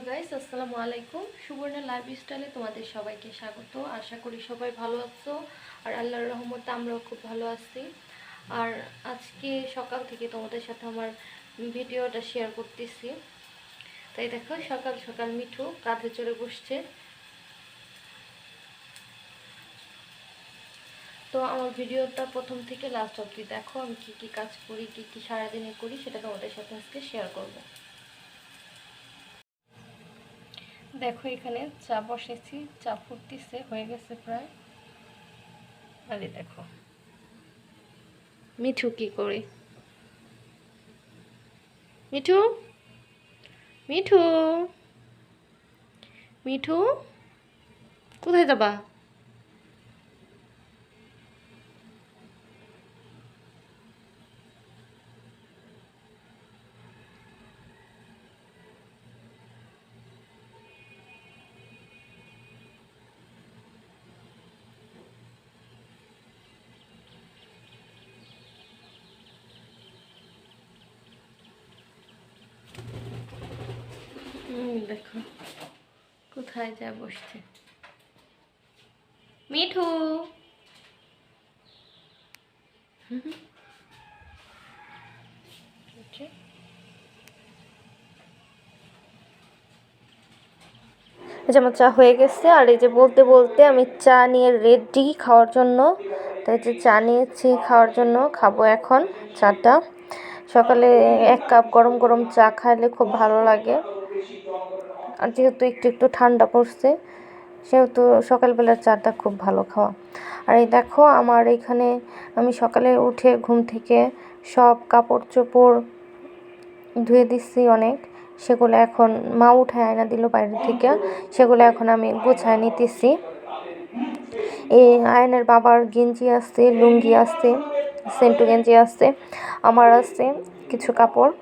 Guys, আসসালামু আলাইকুম। সুবর্ণা লাইফস্টাইলে তোমাদের সবাইকে স্বাগত। আশা করি সবাই ভালো আছো, আর আল্লাহর রহমতে আমরাও খুব ভালো আছি। আর আজকে সকাল থেকে তোমাদের সাথে আমার ভিডিওটা শেয়ার করতেছি। তাই দেখো, সকাল সকাল মিঠু কাঁধে চড়ে বসছে। তো আমার ভিডিওটা প্রথম থেকে লাস্ট অবধি দেখো, আমি কি কি কাজ করি, কি কি সারাদিনে করি, সেটা তোমাদের সাথে আজকে শেয়ার করবো। দেখো, এখানে চা বসেছি, চা ফুটতেছে, হয়ে গেছে প্রায়। আরে দেখো মিঠু কি করে। মিঠু, মিঠু, মিঠু, কোথায় যাবা? দেখো কোথায় যা বসছে মিঠু। এই যে আমার চা হয়ে গেছে, আর এই যে বলতে বলতে আমি চা নিয়ে রেডি খাওয়ার জন্য। তাই যে চা নিয়েছি খাওয়ার জন্য, খাবো এখন চাটা। সকালে 1 কাপ গরম গরম চা খাইলে খুব ভালো লাগে। আর যেহেতু একটু একটু ঠান্ডা পড়ছে, সেহেতু সকালবেলার চাটা খুব ভালো খাওয়া। আর এই দেখো, আমার এখানে আমি সকালে উঠে ঘুম থেকে সব কাপড় চোপড় ধুয়ে দিচ্ছি অনেক। সেগুলো এখন মা উঠায় আয়না দিল বাইরে থেকে, সেগুলো এখন আমি গুছায় নিতেছি। এই আয়নের বাবার গেঞ্জি আসছে, লুঙ্গি আসছে, সেন্টু গেঞ্জি আসছে, আমার আসছে কিছু কাপড়।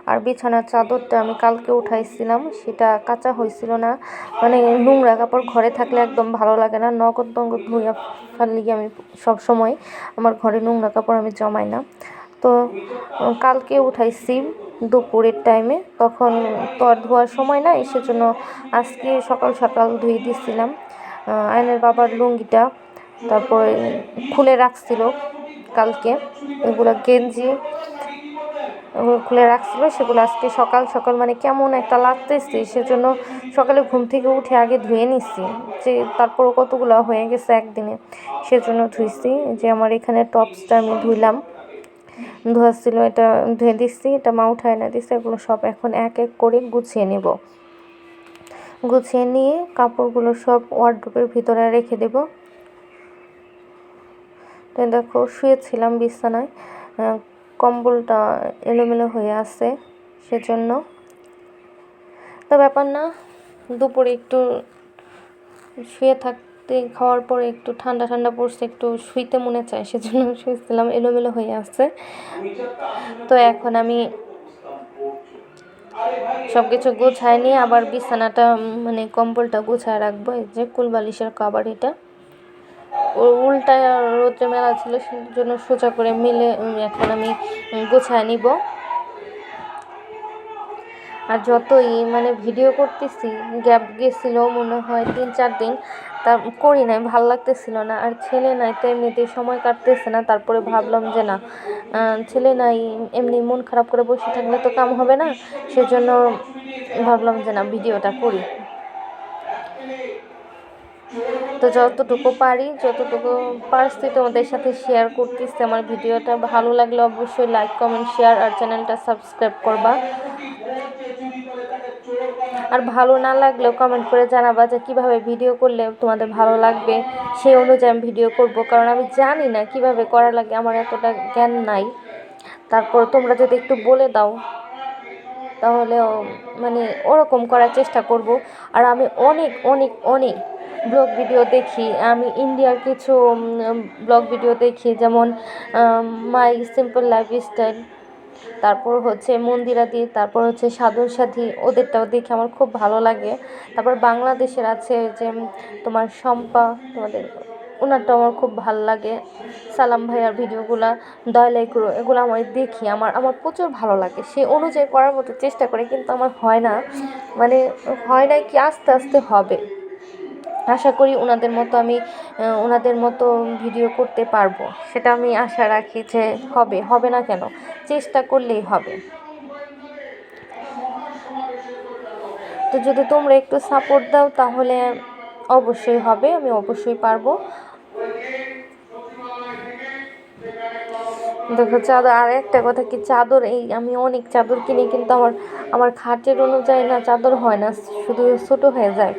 আর বিছানার চাদরটা আমি কালকে উঠাইছিলাম, সেটা কাঁচা হয়েছিল না। মানে নোংরা কাপড় ঘরে থাকলে একদম ভালো লাগে না, নগদ নগদ ধুইয়া ফেললি। আমি সব সময় আমার ঘরে নোংরা কাপড় আমি জমাই না। তো কালকে উঠাইছি দুপুরের টাইমে, তখন তো আর ধোয়ার সময় নাই, সেজন্য আজকে সকাল সকাল ধুয়ে দিয়েছিলাম। আয়নের বাবার লুঙ্গিটা তারপরে খুলে রাখছিল কালকে, এগুলো গেঞ্জি খুলে রাখছিল, সেগুলো আজকে সকাল সকাল মানে কেমন একটা লাগতেছে, সেজন্য সকালে ঘুম থেকে উঠে আগে ধুয়ে নিচ্ছি। যে তারপরও কতগুলো হয়ে গেছে একদিনে, সেজন্য ধুইছি। যে আমার এখানে টপসটা আমি ধুইলাম, ধোয়া ছিল, এটা ধুয়ে দিচ্ছি, এটা মা উঠায় না দিচ্ছে। এগুলো সব এখন এক এক করে গুছিয়ে নেব। গুছিয়ে নিয়ে কাপড়গুলো সব ওয়ার্ডরোবের ভিতরে রেখে দেব। তো দেখো, শুয়েছিলাম বিছানায়, কম্বলটা এলোমেলো হয়ে আছে, সেজন্য। তো ব্যাপার না, দুপুরে একটু শুয়ে থাকতে, খাওয়ার পরে একটু ঠান্ডা ঠান্ডা পড়ছে, একটু শুইতে মনে চায়, সেজন্য শুয়েছিলাম, এলোমেলো হয়ে আছে। তো এখন আমি সব কিছু গোছায় নিয়ে আবার বিছানাটা মানে কম্বলটা গোছায় রাখবো। এই যে কুলবালিশের কভার, এটা উল্টায় রোদ্রে মেলা ছিল, সেজন্য সোজা করে মিলে এখন আমি গোছায় নিব। আর যতই মানে ভিডিও করতেছি, গ্যাপ গেছিল মনে হয় 3-4 দিন, তা করি নাই, ভাল লাগতেছিল না। আর ছেলে নাই তো এমনিতেই সময় কাটতেছে না। তারপরে ভাবলাম যে না, ছেলে নাই, এমনি মন খারাপ করে বসে থাকলে তো কাম হবে না, সেজন্য ভাবলাম যে না, ভিডিওটা করি। তো যতটুকু পারি, যতটুকু পারছি তোমাদের সাথে শেয়ার করতেছি। আমার ভিডিওটা ভালো লাগলে অবশ্যই লাইক, কমেন্ট, শেয়ার আর চ্যানেলটা সাবস্ক্রাইব করবা। আর ভালো না লাগলেও কমেন্ট করে জানাবা যে কীভাবে ভিডিও করলে তোমাদের ভালো লাগবে, সেই অনুযায়ী আমি ভিডিও করব। কারণ আমি জানি না কিভাবে করা লাগে, আমার এতটা জ্ঞান নাই। তারপর তোমরা যদি একটু বলে দাও, তাহলে মানে ওরকম করার চেষ্টা করব। আর আমি অনেক অনেক অনেক ব্লগ ভিডিও দেখি, আমি ইন্ডিয়ার কিছু ব্লগ ভিডিও দেখি, যেমন মাই সিম্পল লাইফস্টাইল, তারপর হচ্ছে মন্দিরাদি, তারপর হচ্ছে সাধন সাথী, ওদেরটাও দেখে আমার খুব ভালো লাগে। তারপর বাংলাদেশের আছে যে তোমার শম্পা, তোমাদের ওনারটাও আমার খুব ভালো লাগে। সালাম ভাইয়ার ভিডিওগুলা, দয়ালাই করো, এগুলো আমি দেখি, আমার প্রচুর ভালো লাগে। সে অনুযায়ী করার মতো চেষ্টা করে, কিন্তু আমার হয় না। মানে হয় না কি, আস্তে আস্তে হবে। আশা করি ওনাদের মতো ভিডিও করতে পারবো, সেটা আমি আশা রাখি যে হবে না কেন, চেষ্টা করলেই হবে। তো যদি তোমরা একটু সাপোর্ট দাও তাহলে অবশ্যই হবে, আমি অবশ্যই পারবো। দেখো চাদর, আর একটা কথা কি, চাদর আমি অনেক চাদর কিনি কিন্তু আমার খাটের অনুযায়ী না চাদর হয় না, শুধু ছোটো হয়ে যায়।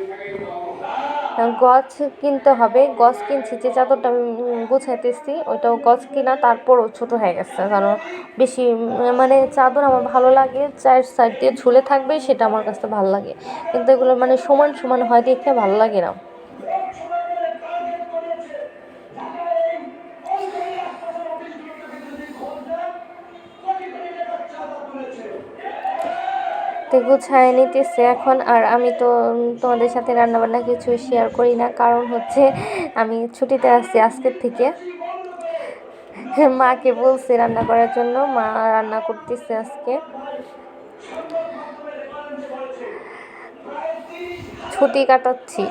গজ কিনতে হবে, গজ কিনছি, যে চাদরটা আমি গুছাইতেছি ওইটাও গজ কিনা, তারপরও ছোটো হয়ে গেছে। কারণ বেশি মানে চাদর আমার ভালো লাগে চার সাইড দিয়ে ঝুলে থাকবে, সেটা আমার কাছে ভালো লাগে, কিন্তু এগুলো মানে সমান সমান হয় দেখে ভালো লাগে না। তো গুছায় নিতেছে এখন। আর আমি তো তোমাদের সাথে রান্নাবান্না কিছু শেয়ার করি না, কারণ হচ্ছে আমি ছুটিতে আসছি আজকের থেকে। মাকে বলছি রান্না করার জন্য, মা রান্না করতেছে আজকে। ছুটি কাটাচ্ছি।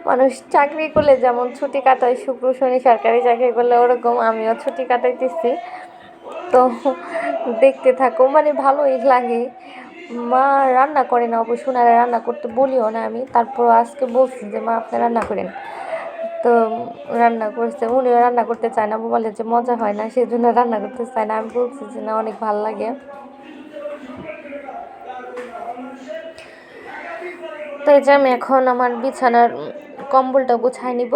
মানুষ চাকরি করলে যেমন ছুটি কাটায়, শুক্র শনি সরকারি চাকরি করলে ওরকম আমিও ছুটি কাটাইতেছি। তো দেখতে থাকো, মানে ভালোই লাগে। মা রান্না করে না অবশ্য, ওনারা রান্না করতে বলিও না আমি, তারপর আজকে বলছি যে মা আপনি রান্না করেন। তো রান্না করছে, উনিও রান্না করতে চায় না, বলে যে মজা হয় না, সেই জন্য রান্না করতে চায় না। আমি বলছি যে না, অনেক ভালো লাগে। তো এই যে আমি এখন আমার বিছানার কম্বলটা গুছায় নিব,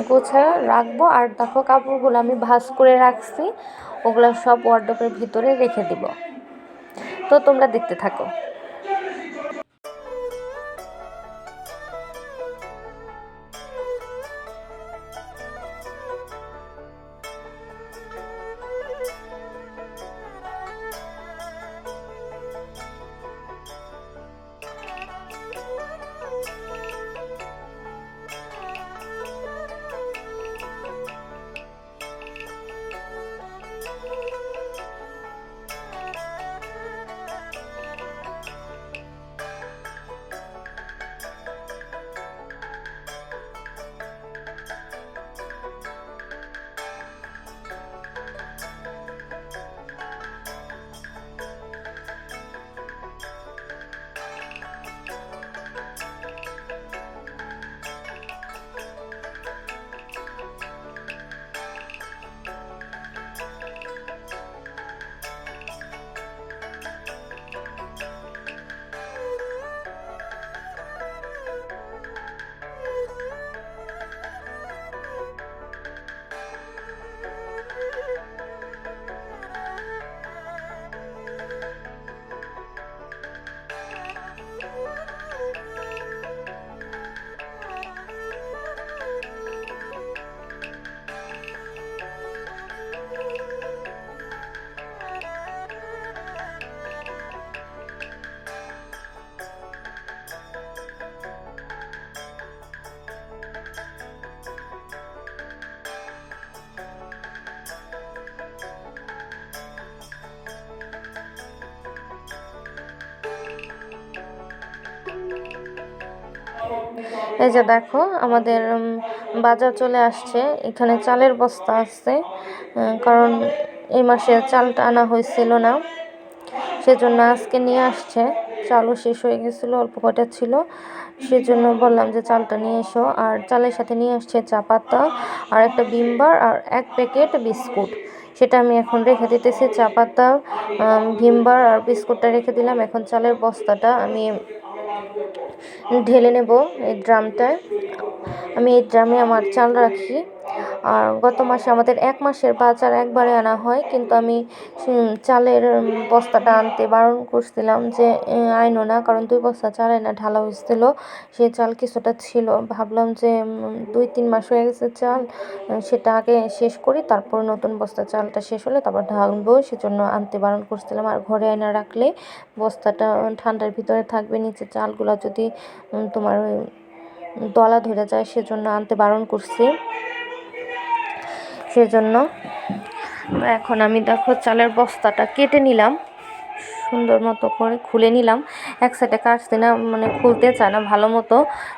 গুছায় রাখবো। আর দেখো কাপড়গুলো আমি ভাঁজ করে রাখছি, ওগুলো সব ওয়ার্ডরোবের ভিতরে রেখে দিব। তো তোমরা দেখতে থাকো। এই যে দেখো আমাদের বাজার চলে আসছে, এখানে চালের বস্তা আছে, কারণ এই মাসে চালটা আনা হয়েছিল না, সেজন্য আজকে নিয়ে আসছে। চালও শেষ হয়ে গেছিলো, অল্প কটা ছিল, সেজন্য বললাম যে চালটা নিয়ে এসো। আর চালের সাথে নিয়ে আসছে চা পাতা আর একটা ভিমবার আর 1 প্যাকেট বিস্কুট, সেটা আমি এখন রেখে দিতেছি। চা পাতা, ভিমবার আর বিস্কুটটা রেখে দিলাম। এখন চালের বস্তাটা আমি ঢেলে নেব এই ড্রামটায়। আমি এই ড্রামে আমার চাল রাখি। আর গত মাসে আমাদের 1 মাসের বাজার একবারে আনা হয়, কিন্তু আমি চালের বস্তাটা আনতে বারণ করছিলাম যে আইনো না, কারণ 2 বস্তা চাল এনে ঢালা হয়েছিল, সেই চাল কিছুটা ছিল। ভাবলাম যে 2-3 মাস হয়ে গেছে চাল, সেটা আগে শেষ করি, তারপর নতুন বস্তা চালটা শেষ হলে তারপর ঢালবো, সেজন্য আনতে বারণ করছিলাম। আর ঘরে এনে রাখলে বস্তাটা ঠান্ডার ভিতরে থাকবে, নিচে চালগুলো যদি তোমার দলা ধরে যায়, সেজন্য আনতে বারণ করছি। সেজন্য এখন আমি দেখো চালের বস্তাটা কেটে নিলাম, সুন্দর মতো করে খুলে নিলাম। এক সাইডে কাটছি না, মানে খুলতে চায় না ভালো মতো,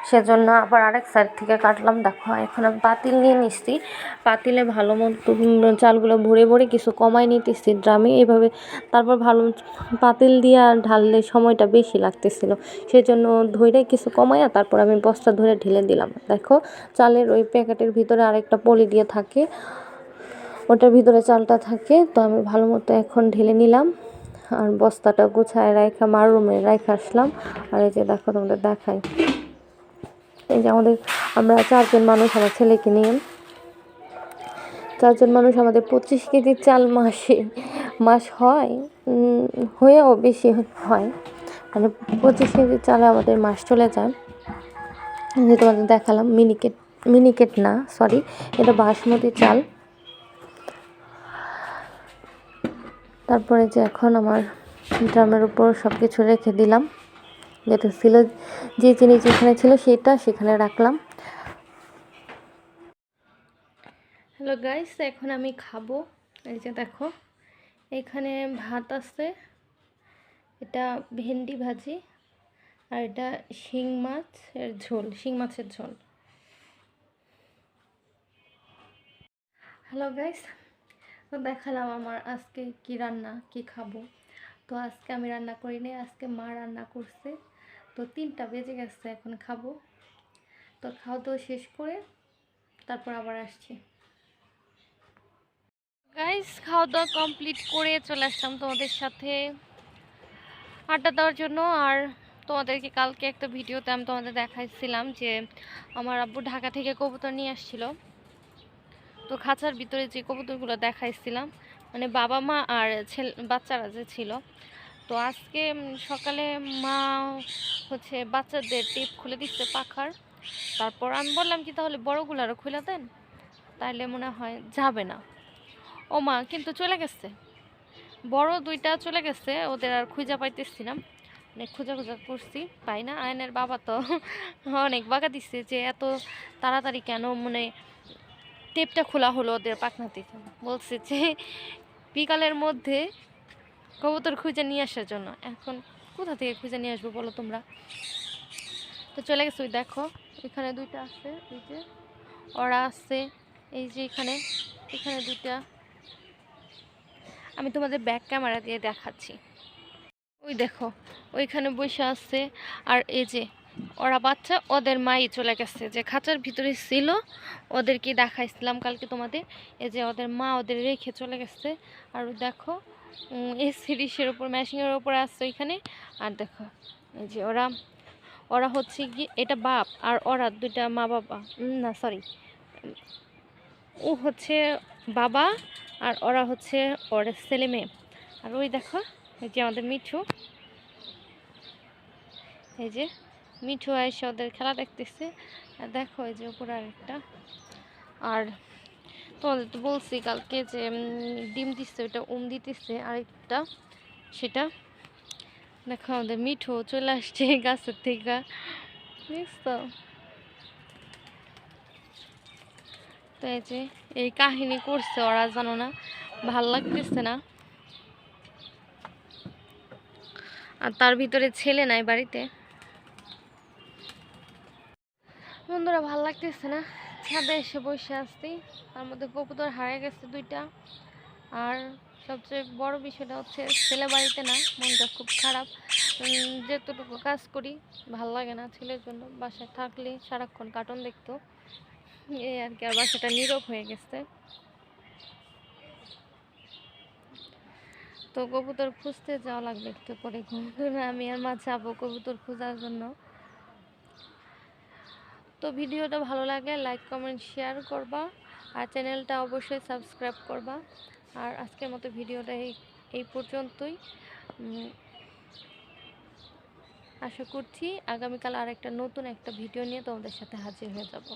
সেজন্য আবার আরেক সাইড থেকে কাটলাম। দেখো এখন আমি পাতিল নিয়ে নিচ্ছি, পাতিলে ভালো মতো চালগুলো ভরে ভরে কিছু কমাই নিতেছি ড্রামে এইভাবে। তারপর ভালো পাতিল দিয়ে ঢাললে সময়টা বেশি লাগতেছিল, সেজন্য ধরে কিছু কমাইয়া তারপর আমি বস্তা ধরে ঢেলে দিলাম। দেখো চালের ওই প্যাকেটের ভিতরে আরেকটা পলি দিয়ে থাকে, ওটার ভিতরে চালটা থাকে। তো আমি ভালো মতো এখন ঢেলে নিলাম আর বস্তাটা গুছায় রাখা মার রুমে রেখে আসলাম। আর এই যে দেখো তোমাদের দেখাই, এই যে আমরা 4 জন মানুষ, আমার ছেলেকে নিয়ে 4 জন মানুষ, আমাদের 25 কেজি চাল মাস হয়, হয়েও বেশি হয়, মানে 25 কেজি চালে আমাদের মাস চলে যায়। যে তোমাদের দেখালাম মিনিকেট না, সরি, এটা বাসমতি চাল। তারপরে যে এখন আমার ড্রামের উপর সব কিছু রেখে দিলাম, যেটা ছিল, যে জিনিস যেখানে ছিল সেখানে রাখলাম। হ্যালো গাইস, এখন আমি খাবো। এই যে দেখো এখানে ভাত আছে, এটা ভেন্ডি ভাজি, আর এটা শিং মাছের ঝোল। হ্যালো গাইস, তো দেখালাম আমার আজকে কি রান্না, কি খাবো। তো আজকে আমি রান্না করিনি, আজকে মা রান্না করছে। তো 3টা বেজে গেছে, এখন খাবো। তো খাওয়া দাওয়া শেষ করে তারপর আবার আসছি। গাইস, খাওয়া দাওয়া কমপ্লিট করে চলে আসলাম তোমাদের সাথে আড্ডা দেওয়ার জন্য। আর তোমাদেরকে কালকে একটা ভিডিওতে আমি তোমাদের দেখাইছিলাম যে আমার আব্বু ঢাকা থেকে কবুতর নিয়ে আসছিল। তো খাঁচার ভিতরে যে কবুতরগুলো দেখাইছিলাম, মানে বাবা মা আর বাচ্চারা যে ছিল। তো আজকে সকালে মা হচ্ছে বাচ্চাদের টিপ খুলে দিচ্ছে পাখার। তারপর আমি বললাম কি তাহলে বড়গুলারও খুলে দেন, তাহলে মনে হয় যাবে না। ও মা কিন্তু চলে গেছে, বড় 2টা চলে গেছে, ওদের আর খুঁজা পাইতেছি না। অনেক খোঁজা করছি, পাই না। আয়নের বাবা তো অনেক বাঁকা দিচ্ছে যে এত তাড়াতাড়ি কেন, মানে টেপটা খোলা হলো ওদের পাখনা থেকে। বলছে যে বিকালের মধ্যে কবুতর খুঁজে নিয়ে আসার জন্য। এখন কোথা থেকে খুঁজে নিয়ে আসবো বলো তোমরা? তো চলে গেছে। ওই দেখো এখানে 2টা আছে, এই যে ওরা আছে, এই যে এখানে 2টা। আমি তোমাদের ব্যাক ক্যামেরা দিয়ে দেখাচ্ছি। ওই দেখো ওইখানে বসে আছে। আর এই যে ওরা বাচ্চা, ওদের মাই চলে গেছে, যে খাঁচার ভিতরে ছিল ওদেরকে দেখাইছিলাম কালকে তোমাদের। এই যে ওদের মা ওদের রেখে চলে গেছে। আর দেখো এই সিরিজের উপর, মেশিনের উপর আসছে ওইখানে। আর দেখো এই যে ওরা হচ্ছে কি, এটা বাপ আর ওরা 2টা মা বাবা, না সরি, ও হচ্ছে বাবা আর ওরা হচ্ছে ওর ছেলে মেয়ে। আর ওই দেখো এই যে আমাদের মিঠু, এই যে মিঠু এসে ওদের খেলা দেখতেছে। আর দেখো এই যে উপরে আরেকটা। আর তোমাদের তো বলছি কালকে যে ডিম দিচ্ছে, ওইটা দিতেছে আরেকটা, সেটা দেখো আমাদের মিঠু চলে আসছে গাছের থেকে, বুঝছো? তো এই যে এই কাহিনী করছে ওরা, জানো না, ভাল লাগতেছে না। আর তার ভিতরে ছেলে নাই বাড়িতে। বন্ধুরা ভাল লাগতেছে না, ছাদে এসে বসে আসছি। তার মধ্যে কবুতর হারিয়ে গেছে 2টা। আর সবচেয়ে বড় বিষয়টা হচ্ছে ছেলে বাড়িতে না, মনটা খুব খারাপ। যেতটুকু কাজ করি ভাল লাগে না ছেলের জন্য। বাসায় থাকলে সারাক্ষণ কার্টুন দেখতো, এই আর কি। আর বাসাটা নীরব হয়ে গেছে। তো কবুতর খুঁজতে যাওয়া লাগবে একটু পরে। বন্ধুরা আমি আর মা যাবো কবুতর খোঁজার জন্য। তো ভিডিওটা ভালো লাগে লাইক কমেন্ট শেয়ার করবা, আর চ্যানেলটা অবশ্যই সাবস্ক্রাইব করবা। আর আজকের মতো ভিডিওটা এই পর্যন্তই। আশা করছি আগামীকাল আর একটা নতুন একটা ভিডিও নিয়ে তোমাদের সাথে হাজির হয়ে যাব।